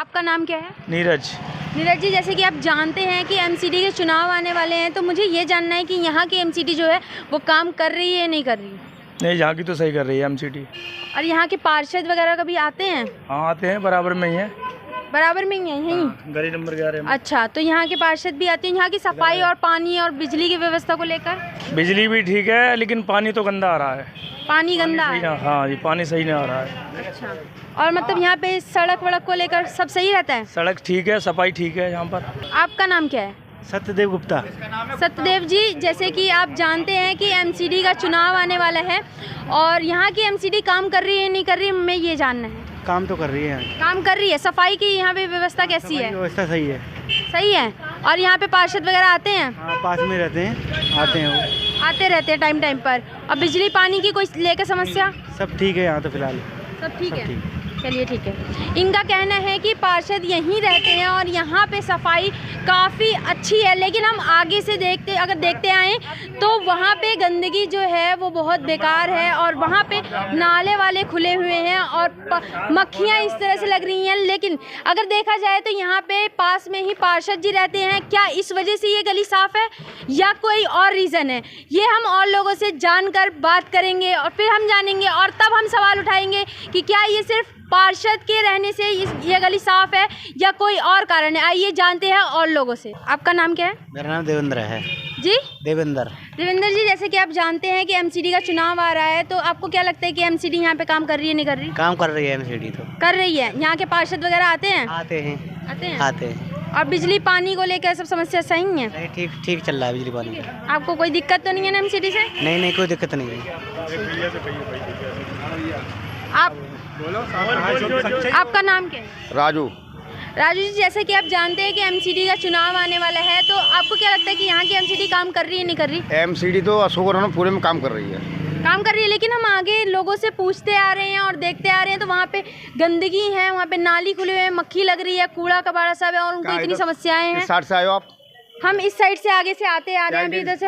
आपका नाम क्या है? नीरज। नीरज जी, जैसे कि आप जानते हैं कि एमसीडी के चुनाव आने वाले हैं, तो मुझे ये जानना है कि यहाँ की एमसीडी जो है वो काम कर रही है या नहीं कर रही? नहीं, यहाँ की तो सही कर रही है एमसीडी। और यहाँ के पार्षद वगैरह कभी आते हैं? हाँ, आते हैं, बराबर में ही है। बराबर में ही है यहीं? गली नंबर 11 में। अच्छा, तो यहाँ के पार्षद भी आते हैं। यहाँ की सफाई और पानी और बिजली की व्यवस्था को लेकर? बिजली भी ठीक है, लेकिन पानी तो गंदा आ रहा है। पानी गंदा सही है? ना, हाँ जी, पानी सही नहीं आ रहा है। अच्छा, और मतलब यहाँ पे सड़क वड़क को लेकर सब सही रहता है? सड़क ठीक है, सफाई ठीक है यहाँ पर। आपका नाम क्या है? सत्यदेव गुप्ता। सत्यदेव जी, जैसे कि आप जानते हैं कि एमसीडी का चुनाव आने वाला है और यहाँ की एमसीडी काम कर रही है नहीं कर रही है, हमें ये जानना है। काम तो कर रही है। काम कर रही है। सफाई की यहाँ पे व्यवस्था कैसी है? व्यवस्था सही है। सही है। और यहाँ पे पार्षद वगैरह आते हैं? हाँ, पास में रहते हैं, आते हैं वो। आते रहते हैं टाइम पर। और बिजली पानी की कोई लेकर समस्या? सब ठीक है यहाँ तो फिलहाल। सब ठीक है। ठीक। चलिए ठीक है। इनका कहना है कि पार्षद यहीं रहते हैं और यहाँ पे सफाई काफ़ी अच्छी है, लेकिन हम आगे से अगर देखते आएँ तो वहाँ पे गंदगी जो है वो बहुत बेकार है और वहाँ पे नाले वाले खुले हुए हैं और मक्खियाँ इस तरह से लग रही हैं। लेकिन अगर देखा जाए तो यहाँ पे पास में ही पार्षद जी रहते हैं। क्या इस वजह से ये गली साफ़ है या कोई और रीज़न है? ये हम और लोगों से जानकर बात करेंगे और फिर हम जानेंगे और तब हम सवाल उठाएंगे कि क्या ये सिर्फ पार्षद के रहने से ये गली साफ है या कोई और कारण है। आइए जानते हैं और लोगों से। आपका नाम क्या है? मेरा नाम देवेंद्र है। जी, देवेंद्र। देवेंद्र जी, जैसे कि आप जानते हैं कि एमसीडी का चुनाव आ रहा है, तो आपको क्या लगता है कि एमसीडी यहाँ पे काम कर रही है नहीं कर रही? काम कर रही है एमसीडी तो। कर रही है। यहाँ के पार्षद वगैरह आते हैं? आते हैं। आते हैं। आते हैं। और बिजली पानी को लेकर सब समस्या सही है? नहीं, ठीक ठीक चल रहा है बिजली पानी का। आपको कोई दिक्कत तो नहीं है ना एमसीडी से? नहीं, कोई दिक्कत नहीं है। आपका नाम क्या है? राजू। राजू जी, जैसे कि आप जानते हैं कि एमसीडी का चुनाव आने वाला है, तो आपको क्या लगता है कि यहाँ की एमसीडी काम कर रही है नहीं कर रही? एमसीडी तो अशोक पूरे में काम कर रही है। काम कर रही है, लेकिन हम आगे लोगों से पूछते आ रहे हैं और देखते आ रहे हैं तो वहाँ पे गंदगी है, वहाँ पे नाली खुले हुए हैं, मक्खी लग रही है, कूड़ा कबाड़ा सब है और उनको इतनी समस्याएं हैं। 60 से आए हो आप? हम इस साइड से आगे से आते आ रहे हैं अभी इधर से।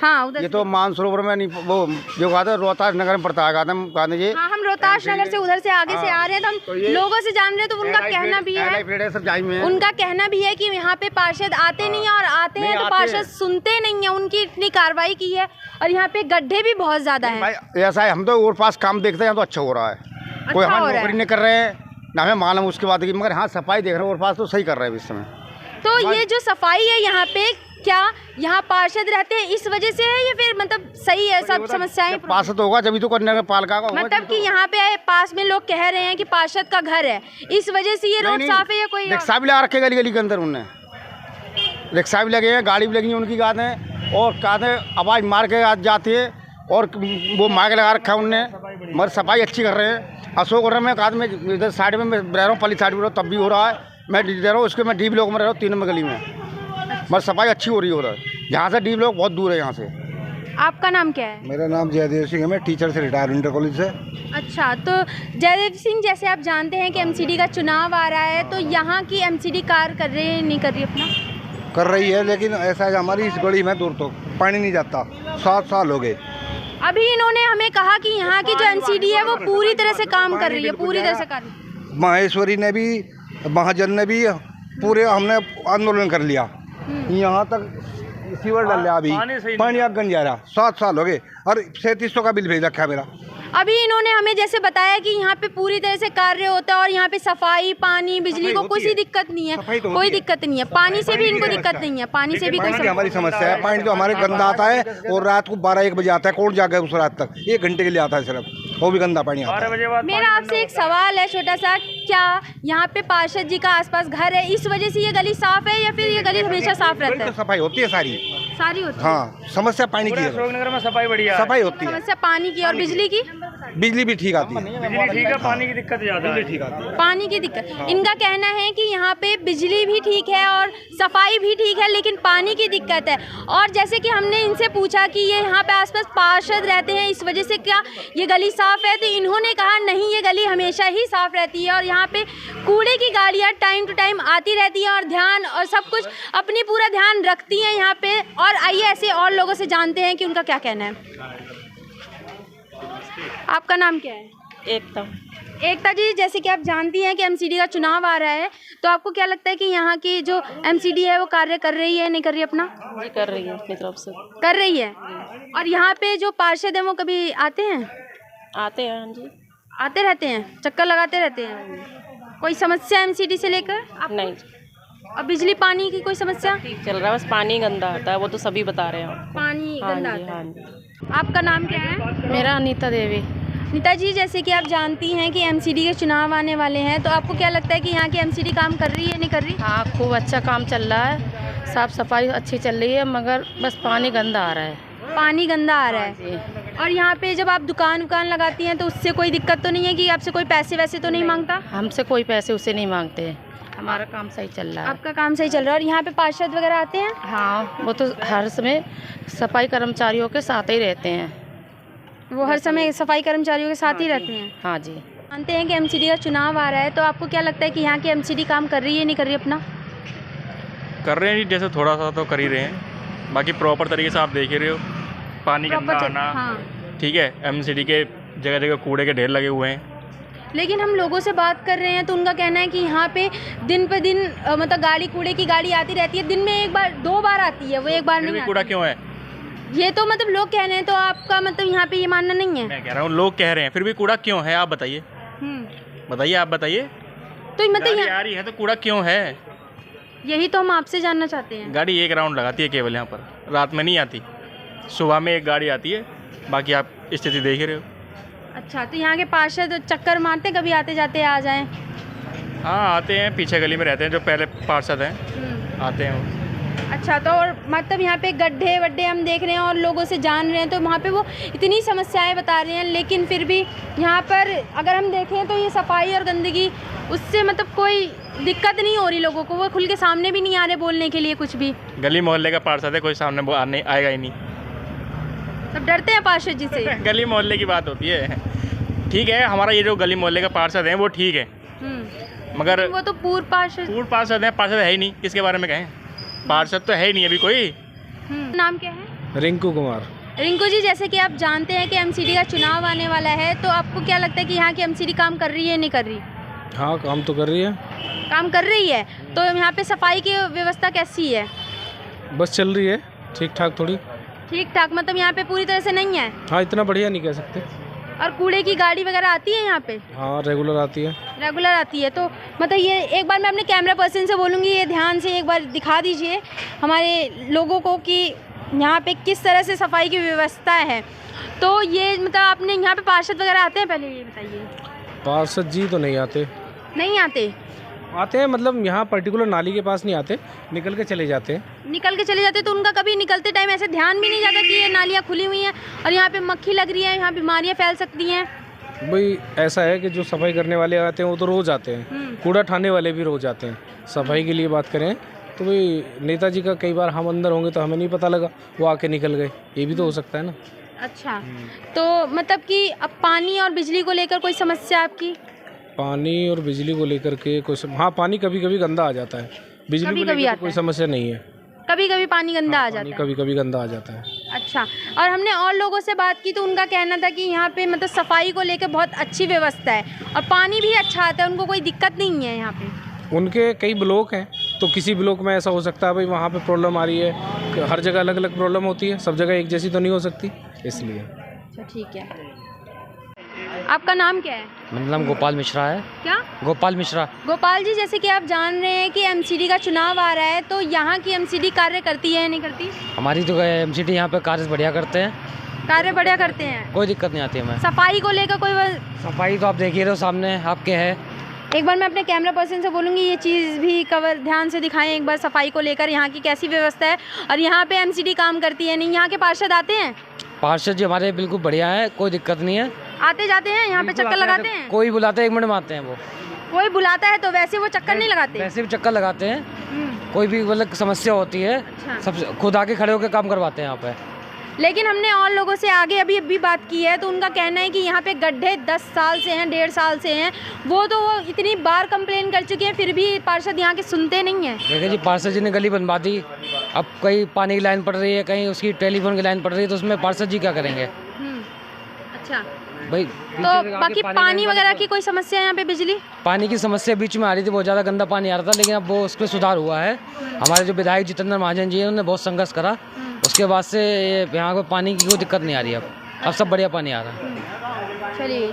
हाँ, उधर ये तो मानसरोवर में नहीं, वो जो कहा था रोहतास नगर में पड़ता है, कहते जी। हाँ, हम रोहतास नगर से उधर से आगे से आ रहे हैं तो हम लोगों से जान रहे हैं तो उनका कहना भी है, उनका कहना भी है कि यहाँ पे पार्षद आते नहीं है और आते हैं तो पार्षद सुनते नहीं है। उनकी इतनी कार्रवाई की है और यहाँ पे गड्ढे भी बहुत ज्यादा है। ऐसा है, हम तो और पास काम देखते हैं तो अच्छा हो रहा है। कोई हमारी नौकरी नहीं कर रहे हैं ना, हमें मालूम उसके बाद की, मगर हाँ सफाई देख रहे हैं और पास तो सही कर रहे हैं इस समय। तो ये जो सफाई है यहाँ पे, क्या यहाँ पार्षद रहते हैं इस वजह से है या फिर मतलब सही है सब समस्याएं? पार्षद होगा जब तो नगर पालिका का, मतलब कि यहाँ पे पास में लोग कह रहे हैं कि पार्षद का घर है, इस वजह से ये रोड साफ है या कोई? रिक्शा भी लगा रखे गली गली के अंदर, उनने रिक्शा भी लगे हैं, गाड़ी भी लगी है उनकी, कहते हैं और कहते हैं आवाज़ मार के जाती है और वो माइक लगा रखा है उनने, मगर सफाई अच्छी कर रहे हैं। अशोक नगर में कहते मैं इधर साइड में मैं रह रहा हूँ, पली साइड में तब भी हो रहा है। मैं रह रहा हूँ उसके, मैं डी ब्लॉक में रह रहा हूँ 3 नंबर गली में, मगर सफाई अच्छी हो रही है उधर। यहाँ से डी ब्लॉक बहुत दूर है यहाँ से। आपका नाम क्या है? मेरा नाम जयदेव सिंह है, मैं टीचर से रिटायर इंटर कॉलेज से। अच्छा, तो जयदेव सिंह, जैसे आप जानते हैं कि एमसीडी का चुनाव आ रहा है, तो यहाँ की एमसीडी कार्य कर रही है नहीं कर रही? अपना कर रही है, लेकिन ऐसा है हमारी इस गली में दूर तो पानी नहीं जाता, 7 साल हो गए। अभी इन्होंने हमें कहा कि यहाँ की जो एमसीडी है वो पूरी तरह से काम कर रही है, पूरी तरह से कर रही है। माहेश्वरी ने भी, महाजन ने भी, पूरे हमने आंदोलन कर लिया, यहाँ तक सीवर डाल लिया, अभी पानी आग गन जा रहा, 7 साल हो गए और 3700 का बिल भेज रखा है मेरा। अभी इन्होंने हमें जैसे बताया कि यहाँ पे पूरी तरह से कार्य होता है और यहाँ पे सफाई, पानी, बिजली को कोई दिक्कत नहीं है, कोई दिक्कत नहीं है। पानी से भी इनको दिक्कत नहीं है, पानी से भी कोई हमारी समस्या है। पानी तो हमारे गंदा आता है और रात को 12-1 बजे आता है, कौन जाएगा उस रात तक, 1 घंटे के लिए आता है सिर्फ, वो भी गंदा पानी आता है। मेरा आपसे एक सवाल है छोटा सा, क्या यहाँ पे पार्षद जी का आसपास घर है, इस वजह से ये गली साफ है या फिर ये गली हमेशा साफ रहता है? सफाई होती है सारी होती है। हाँ, समस्या पानी की है, अशोक नगर में सफाई बढ़िया, सफाई होती है। समस्या पानी की और बिजली की? बिजली भी ठीक आती है, बिजली ठीक है, पानी की दिक्कत ज़्यादा है। ठीक आती है। पानी की दिक्कत, इनका कहना है कि यहाँ पे बिजली भी ठीक है और सफाई भी ठीक है, लेकिन पानी की दिक्कत है। और जैसे कि हमने इनसे पूछा कि ये यहाँ पे आसपास पार्षद रहते हैं, इस वजह से क्या ये गली साफ़ है, तो इन्होंने कहा नहीं, ये गली हमेशा ही साफ़ रहती है और यहाँ पे कूड़े की गाड़ियाँ टाइम टू टाइम आती रहती हैं और ध्यान और सब कुछ अपनी पूरा ध्यान रखती हैं यहाँ पे। और आइए ऐसे और लोगों से जानते हैं कि उनका क्या कहना है। आपका नाम क्या है? एकता। एकता जी, जैसे कि आप जानती हैं कि एमसीडी का चुनाव आ रहा है, तो आपको क्या लगता है कि यहाँ की जो एमसीडी है वो कार्य कर रही है, नहीं कर रही अपना? जी कर रही है अपनी तरफ से। कर रही है। और यहाँ पे जो पार्षद हैं वो कभी आते हैं? आते हैं, हाँ जी। आते रहते हैं, चक्कर लगाते रहते हैं। कोई समस्या एमसीडी से लेकर आप? नहीं, और बिजली पानी की कोई समस्या? ठीक चल रहा है, बस पानी गंदा आता है, वो तो सभी बता रहे हैं। पानी हाँ गंदा जी, आता हाँ है। जी। आपका नाम क्या है? मेरा अनीता देवी। नीता जी, जैसे कि आप जानती हैं कि एमसीडी के चुनाव आने वाले हैं, तो आपको क्या लगता है कि यहाँ की एमसीडी काम कर रही है, नहीं कर रही? हाँ, खूब अच्छा काम चल रहा है, साफ सफाई अच्छी चल रही है, मगर बस पानी गंदा आ रहा है। पानी गंदा आ रहा है। जी। और यहाँ पे जब आप दुकान लगाती हैं तो उससे कोई दिक्कत तो नहीं है कि आपसे कोई पैसे वैसे तो नहीं मांगता? हमसे कोई पैसे उसे नहीं मांगते हैं, हमारा काम सही चल रहा है। आपका काम सही चल रहा है। और यहाँ पे पार्षद वगैरह आते हैं? हाँ, वो तो हर समय सफाई कर्मचारियों के साथ ही रहते हैं। वो हर समय सफाई कर्मचारियों के साथ ही रहते हैं। हाँ जी। जानते हैं कि एमसीडी का चुनाव आ रहा है, तो आपको क्या लगता है कि यहाँ की एमसीडी काम कर रही है, नहीं कर रही अपना? कर रहे हैं जी, जैसे थोड़ा सा तो कर ही रहे हैं, बाकी प्रॉपर तरीके से आप देख ही रहे हो, पानी गंदा आना। हाँ। ठीक है, एमसीडी के जगह जगह कूड़े के ढेर लगे हुए हैं। लेकिन हम लोगों से बात कर रहे हैं तो उनका कहना है कि यहाँ पे दिन पे दिन मतलब गाड़ी, कूड़े की गाड़ी आती रहती है, दिन में एक बार 2 बार आती है, वो एक बार फिर भी नहीं कूड़ा आती। क्यों है? ये तो मतलब लोग कह रहे हैं, तो आपका मतलब यहाँ पे ये मानना नहीं है? मैं कह रहा हूँ लोग कह रहे हैं, फिर भी कूड़ा क्यों है? आप बताइए, बताइए, आप बताइए। तो मतलब गाड़ी आ रही है तो कूड़ा क्यों है? यही तो हम आपसे जानना चाहते हैं। गाड़ी एक राउंड लगाती है केवल यहाँ पर, रात में नहीं आती। सुबह में एक गाड़ी आती है, बाकी आप स्थिति देख ही रहे हो। अच्छा, तो यहाँ के पार्षद चक्कर मारते कभी आते जाते आ जाएं? हाँ, आते हैं, पीछे गली में रहते हैं जो पहले पार्षद हैं, आते हैं वो। अच्छा, तो और मतलब यहाँ पे गड्ढे वड्ढे हम देख रहे हैं और लोगों से जान रहे हैं, तो वहाँ पे वो इतनी समस्याएं बता रहे हैं, लेकिन फिर भी यहाँ पर अगर हम देखें तो ये सफाई और गंदगी, उससे मतलब कोई दिक्कत नहीं हो रही लोगों को। वो खुल के सामने भी नहीं आ रहे बोलने के लिए कुछ भी। गली मोहल्ले का पार्षद है, कोई सामने आने आएगा ही नहीं। सब डरते हैं पार्षद जी से। गली मोहल्ले की बात होती है। ठीक है, हमारा ये जो गली मोहल्ले का पार्षद है वो ठीक है, मगर वो तो पूर्व पार्षद पार्षद है ही नहीं, किसके बारे में कहें? पार्षद तो है ही नहीं अभी कोई। नाम क्या है? रिंकू कुमार। रिंकू जी, जैसे कि आप जानते हैं कि एमसीडी का चुनाव आने वाला है, तो आपको क्या लगता है कि यहाँ की एमसीडी काम कर रही है, नहीं कर रही? हाँ, काम तो कर रही है। काम कर रही है। तो यहाँ पे सफाई की व्यवस्था कैसी है? बस चल रही है, ठीक ठाक थोड़ी। ठीक ठाक मतलब यहाँ पे पूरी तरह से नहीं है? हाँ, इतना बढ़िया नहीं कह सकते। और कूड़े की गाड़ी वगैरह आती है यहाँ पे? हाँ, रेगुलर आती है। रेगुलर आती है। तो मतलब ये एक बार मैं अपने कैमरा पर्सन से बोलूँगी, ये ध्यान से एक बार दिखा दीजिए हमारे लोगों को कि यहाँ पे किस तरह से सफाई की व्यवस्था है। तो ये मतलब आपने यहाँ पे पार्षद वगैरह आते हैं, पहले ये बताइए। पार्षद जी तो नहीं आते। नहीं आते? आते हैं मतलब यहाँ पर्टिकुलर नाली के पास नहीं आते, निकल के चले जाते हैं। निकल के चले जाते, तो उनका कभी निकलते टाइम ऐसे ध्यान भी नहीं जाता कि ये नालियाँ खुली हुई हैं और यहाँ पे मक्खी लग रही है, यहाँ बीमारियाँ फैल सकती हैं? भाई ऐसा है कि जो सफाई करने वाले आते हैं वो तो रोज़ आते हैं, कूड़ा ठाने वाले भी रोज़ आते हैं। सफाई के लिए बात करें तो भाई नेताजी का कई बार हम अंदर होंगे तो हमें नहीं पता लगा, वो आके निकल गए, ये भी तो हो सकता है ना। अच्छा, तो मतलब कि अब पानी और बिजली को लेकर कोई समस्या आपकी? पानी और बिजली को लेकर के कुछ, हाँ, पानी कभी कभी गंदा आ जाता है, बिजली को लेकर कोई समस्या नहीं है। कभी कभी पानी गंदा आ जाता है? कभी कभी गंदा आ जाता है। अच्छा, और हमने और लोगों से बात की तो उनका कहना था कि यहाँ पे मतलब सफाई को लेकर बहुत अच्छी व्यवस्था है और पानी भी अच्छा आता है, उनको कोई दिक्कत नहीं है यहाँ पे। उनके कई ब्लॉक हैं, तो किसी ब्लॉक में ऐसा हो सकता है भाई वहाँ पे प्रॉब्लम आ रही है, हर जगह अलग अलग प्रॉब्लम होती है, सब जगह एक जैसी तो नहीं हो सकती, इसलिए। अच्छा, ठीक है। आपका नाम क्या है? मेरा नाम गोपाल मिश्रा है। क्या? गोपाल मिश्रा। गोपाल जी, जैसे कि आप जान रहे हैं कि एमसीडी का चुनाव आ रहा है, तो यहाँ की एमसीडी कार्य करती है या नहीं करती? हमारी तो एमसीडी यहाँ पे कार्य बढ़िया करते हैं, कार्य बढ़िया करते हैं, कोई दिक्कत नहीं आती हमें। सफाई को लेकर कोई सफाई तो आप देख ही रहे हो सामने आपके है। एक बार मैं अपने कैमरा पर्सन से बोलूँगी ये चीज़ भी कवर ध्यान से दिखाएं एक बार, सफाई को लेकर यहाँ की कैसी व्यवस्था है और यहाँ पे एमसीडी काम करती है नहीं। यहाँ के पार्षद आते हैं? पार्षद जी हमारे बिल्कुल बढ़िया है, कोई दिक्कत नहीं है। आते जाते हैं यहाँ पे, चक्कर लगाते हैं? कोई बुलाता है 1 मिनट में आते हैं वो। कोई बुलाता है तो वैसे वो चक्कर नहीं लगाते? वैसे भी चक्कर लगाते हैं, कोई भी मतलब समस्या होती है सब खुद आके खड़े होकर काम करवाते हैं यहाँ पे। लेकिन हमने और लोगों से आगे अभी बात की है तो उनका कहना है कि यहाँ पे गड्ढे 10 साल से हैं, 1.5 साल से हैं, वो इतनी बार कंप्लेन कर चुके हैं, फिर भी पार्षद यहाँ के सुनते नहीं हैं। देखिए जी, पार्षद जी ने गली बनवा दी, अब कहीं पानी की लाइन पड़ रही है, कहीं उसकी टेलीफोन की लाइन पड़ रही है, तो उसमें पार्षद जी क्या करेंगे? अच्छा, भाई तो बाकी पानी वगैरह की कोई समस्या है यहाँ पे? बिजली पानी की समस्या बीच में आ रही थी, बहुत ज़्यादा गंदा पानी आ रहा था, लेकिन अब वो उसमें सुधार हुआ है। हमारे जो विधायक जितेंद्र महाजन जी हैं उन्होंने बहुत संघर्ष करा, उसके बाद से यहाँ पर पानी की कोई दिक्कत नहीं आ रही। अब सब बढ़िया पानी आ रहा है। चलिए।